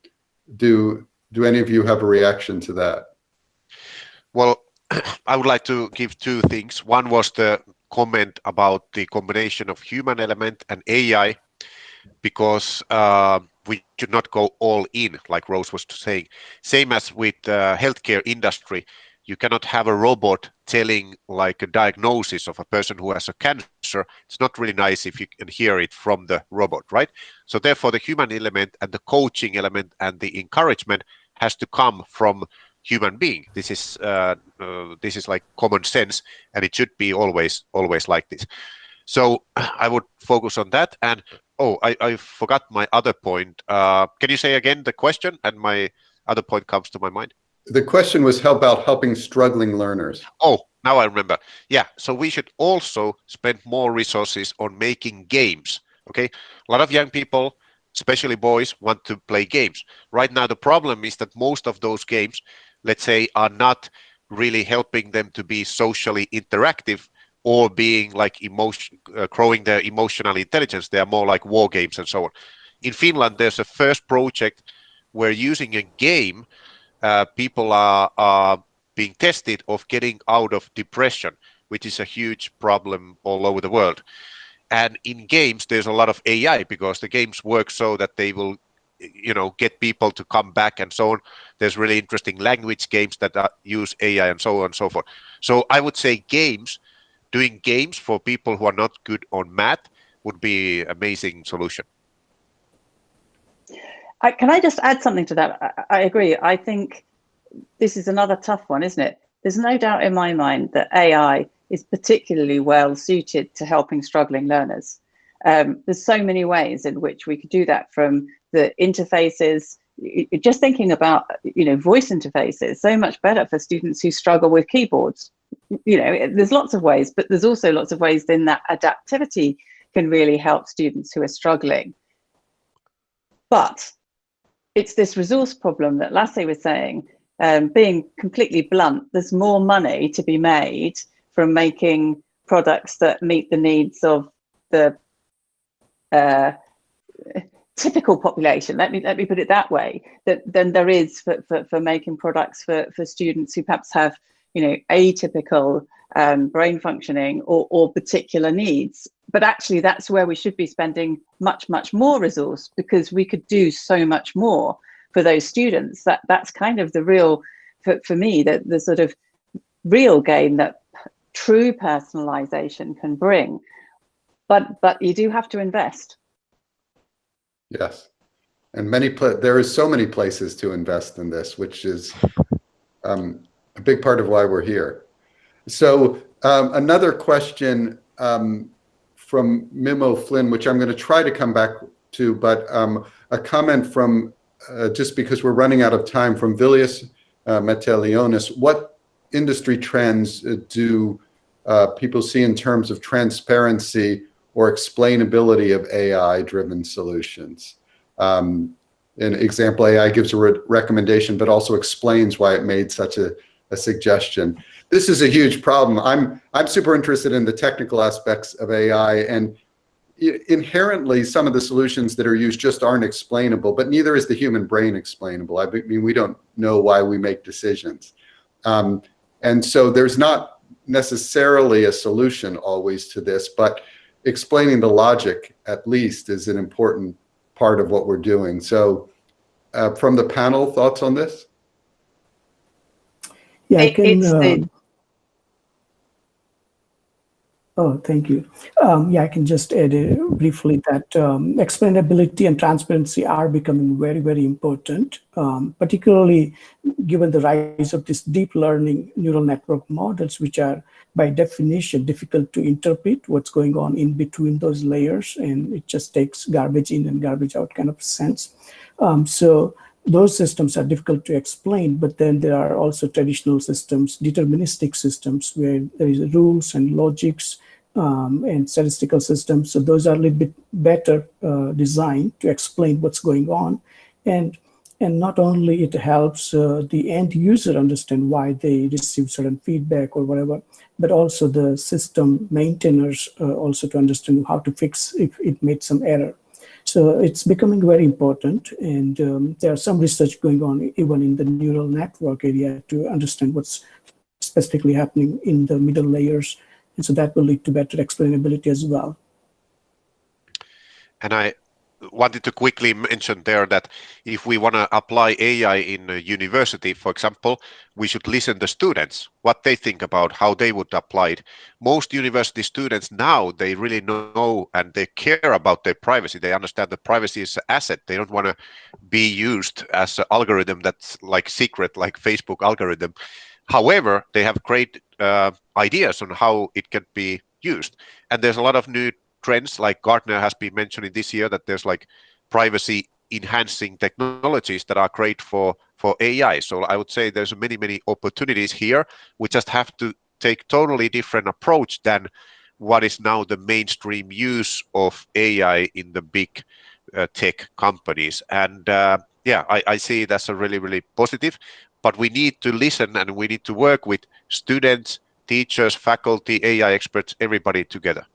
Do any of you have a reaction to that? Well, I would like to give two things. One was the comment about the combination of human element and AI, because we should not go all in, like Rose was saying. Same as with the healthcare industry. You cannot have a robot telling like a diagnosis of a person who has a cancer. It's not really nice if you can hear it from the robot, right? So therefore the human element and the coaching element and the encouragement has to come from human being. This is like common sense, and it should be always like this. So I would focus on that. And I forgot my other point. Can you say again the question? And my other point comes to my mind. The question was, how about helping struggling learners? Oh, now I remember. Yeah, so we should also spend more resources on making games. Okay, a lot of young people, especially boys, want to play games. Right now, the problem is that most of those games, let's say, are not really helping them to be socially interactive or being like growing their emotional intelligence. They are more like war games and so on. In Finland, there's a first project where using a game, people are being tested of getting out of depression, which is a huge problem all over the world. And in games, there's a lot of AI because the games work so that they will, get people to come back and so on. There's really interesting language games that use AI and so on and so forth. So I would say doing games for people who are not good on math would be an amazing solution. Can I just add something to that? I agree. I think this is another tough one, isn't it? There's no doubt in my mind that AI is particularly well suited to helping struggling learners. There's so many ways in which we could do that, from the interfaces, just thinking about, voice interfaces, so much better for students who struggle with keyboards. There's lots of ways, but there's also lots of ways then that adaptivity can really help students who are struggling. But it's this resource problem that Lasse was saying, being completely blunt, there's more money to be made from making products that meet the needs of the typical population, let me put it that way, than there is for making products for students who perhaps have atypical brain functioning or particular needs. But actually that's where we should be spending much more resource, because we could do so much more for those students. That's kind of the real, for me, the sort of real gain that true personalization can bring. But you do have to invest. Yes, and there is so many places to invest in this, which is a big part of why we're here. So another question from Mimo Flynn, which I'm going to try to come back to, but a comment from, just because we're running out of time, from Vilius Metelionis. What industry trends do people see in terms of transparency or explainability of AI-driven solutions. An example, AI gives a recommendation, but also explains why it made such a suggestion. This is a huge problem. I'm super interested in the technical aspects of AI, and inherently some of the solutions that are used just aren't explainable, but neither is the human brain explainable. I mean, we don't know why we make decisions. And so there's not necessarily a solution always to this, but explaining the logic at least is an important part of what we're doing. So from the panel, thoughts on this? Yeah, I can. Oh, thank you. Yeah, I can just add briefly that explainability and transparency are becoming very, very important, particularly given the rise of this deep learning neural network models, which are by definition difficult to interpret what's going on in between those layers, and it just takes garbage in and garbage out kind of sense. So those systems are difficult to explain, but then there are also traditional systems, deterministic systems, where there is rules and logics and statistical systems. So those are a little bit better designed to explain what's going on. And not only it helps the end user understand why they receive certain feedback or whatever, but also the system maintainers also to understand how to fix if it made some error. So it's becoming very important, and there are some research going on even in the neural network area to understand what's specifically happening in the middle layers, and so that will lead to better explainability as well. And I wanted to quickly mention there that if we want to apply AI in a university, for example, we should listen to students, what they think about how they would apply it. Most university students now, they really know and they care about their privacy. They understand that privacy is an asset. They don't want to be used as an algorithm that's like secret, like Facebook algorithm. However, they have great ideas on how it can be used. And there's a lot of new trends, like Gartner has been mentioning this year, that there's like privacy enhancing technologies that are great for AI. So I would say there's many opportunities here. We just have to take totally different approach than what is now the mainstream use of AI in the big tech companies. And yeah, I see that's a really positive, but we need to listen and we need to work with students, teachers, faculty, AI experts, everybody together.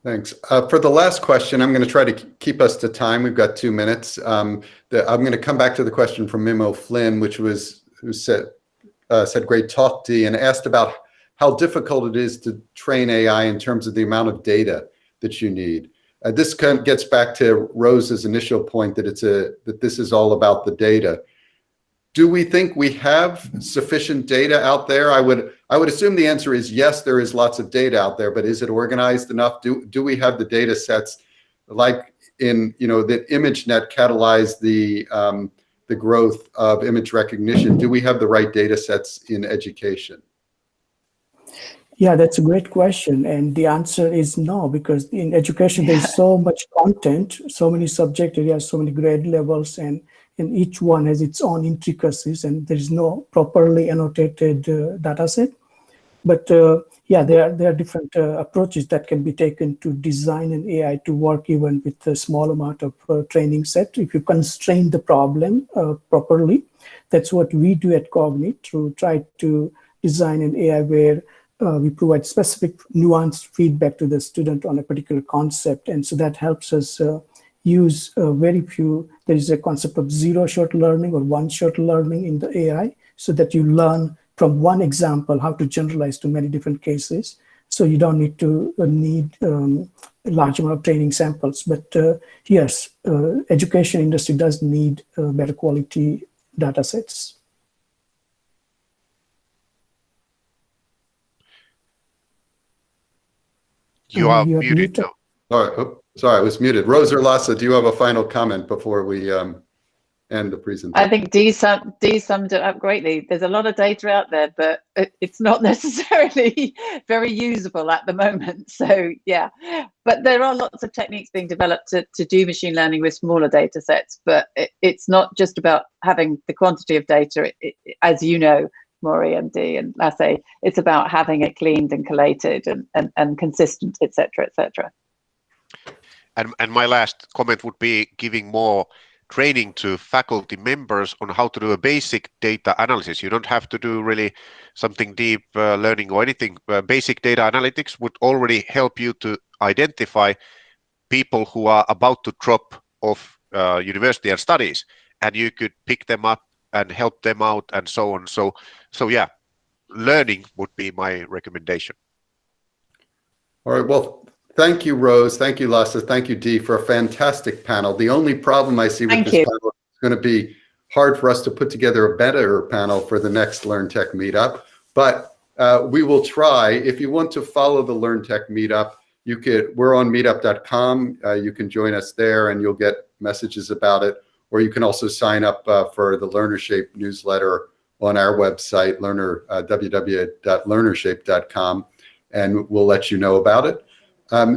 Thanks. For the last question, I'm going to try to keep us to time. We've got 2 minutes. I'm going to come back to the question from Mimo Flynn, who said great talk, Dee, and asked about how difficult it is to train AI in terms of the amount of data that you need. This kind of gets back to Rose's initial point that this is all about the data. Do we think we have sufficient data out there? I would assume the answer is yes, there is lots of data out there, but is it organized enough? Do we have the data sets like in, that ImageNet catalyzed the growth of image recognition? Do we have the right data sets in education? Yeah, that's a great question. And the answer is no, because in education, there's so much content, so many subject areas, so many grade levels, and each one has its own intricacies, and there is no properly annotated data set. But yeah, there are different approaches that can be taken to design an AI to work even with a small amount of training set. If you constrain the problem properly, that's what we do at Cognii, to try to design an AI where we provide specific nuanced feedback to the student on a particular concept. And so that helps us use very few. There is a concept of zero-shot learning or one-shot learning in the AI, so that you learn from one example how to generalize to many different cases. So you don't need to need a large amount of training samples. But yes, education industry does need better quality data sets. You are muted now. All right. Oh, sorry, I was muted. Rose or Lasse, do you have a final comment before we end the presentation? I think Dee summed it up greatly. There's a lot of data out there, but it's not necessarily very usable at the moment. So yeah, but there are lots of techniques being developed to do machine learning with smaller data sets. But it's not just about having the quantity of data. As you know, Maury and Dee and Lasse. It's about having it cleaned and collated and consistent, etc., etc. And my last comment would be giving more training to faculty members on how to do a basic data analysis. You don't have to do really something deep learning or anything. Basic data analytics would already help you to identify people who are about to drop off university and studies, and you could pick them up and help them out and so on. So yeah, learning would be my recommendation. All right, well, thank you, Rose. Thank you, Lasse. Thank you, Dee, for a fantastic panel. The only problem I see with this panel is going to be hard for us to put together a better panel for the next LearnTech meetup, but we will try. If you want to follow the LearnTech meetup, we're on meetup.com. You can join us there and you'll get messages about it, or you can also sign up for the LearnerShape newsletter on our website, www.learnershape.com, and we'll let you know about it.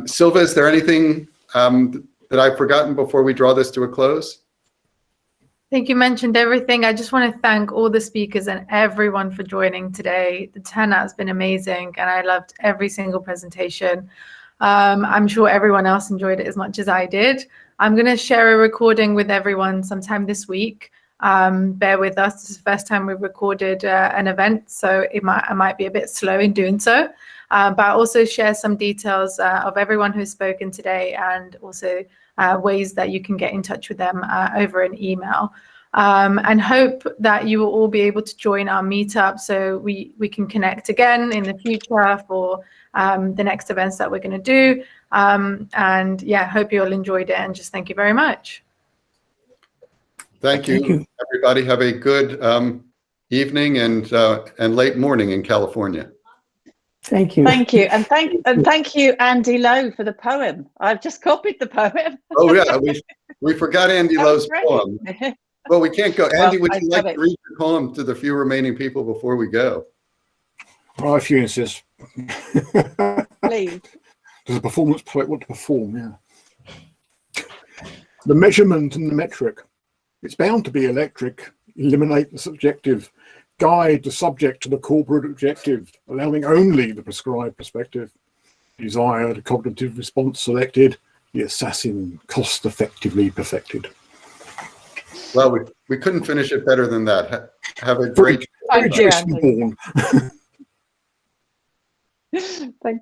Silva, is there anything that I've forgotten before we draw this to a close? I think you mentioned everything. I just want to thank all the speakers and everyone for joining today. The turnout has been amazing and I loved every single presentation. I'm sure everyone else enjoyed it as much as I did. I'm going to share a recording with everyone sometime this week. Bear with us. This is the first time we've recorded an event, so I might be a bit slow in doing so. But I'll also share some details of everyone who's spoken today, and also ways that you can get in touch with them over an email. And hope that you will all be able to join our meetup so we can connect again in the future for the next events that we're going to do. And yeah, hope you all enjoyed it, and just thank you very much. Thank you, everybody. Have a good evening and late morning in California. Thank you. Thank you, and thank you, Andy Lowe, for the poem. I've just copied the poem. Oh yeah, we forgot Andy Lowe's poem. Well, we can't go. Andy, would you like to read your poem to the few remaining people before we go? Oh, if you insist. Please. Does a performance poet want to perform? Yeah. The measurement and the metric. It's bound to be electric. Eliminate the subjective. Guide the subject to the corporate objective, allowing only the prescribed perspective. Desired cognitive response selected. The assassin cost effectively perfected. Well, we couldn't finish it better than that. Have a great. Thank you, Andy. Thank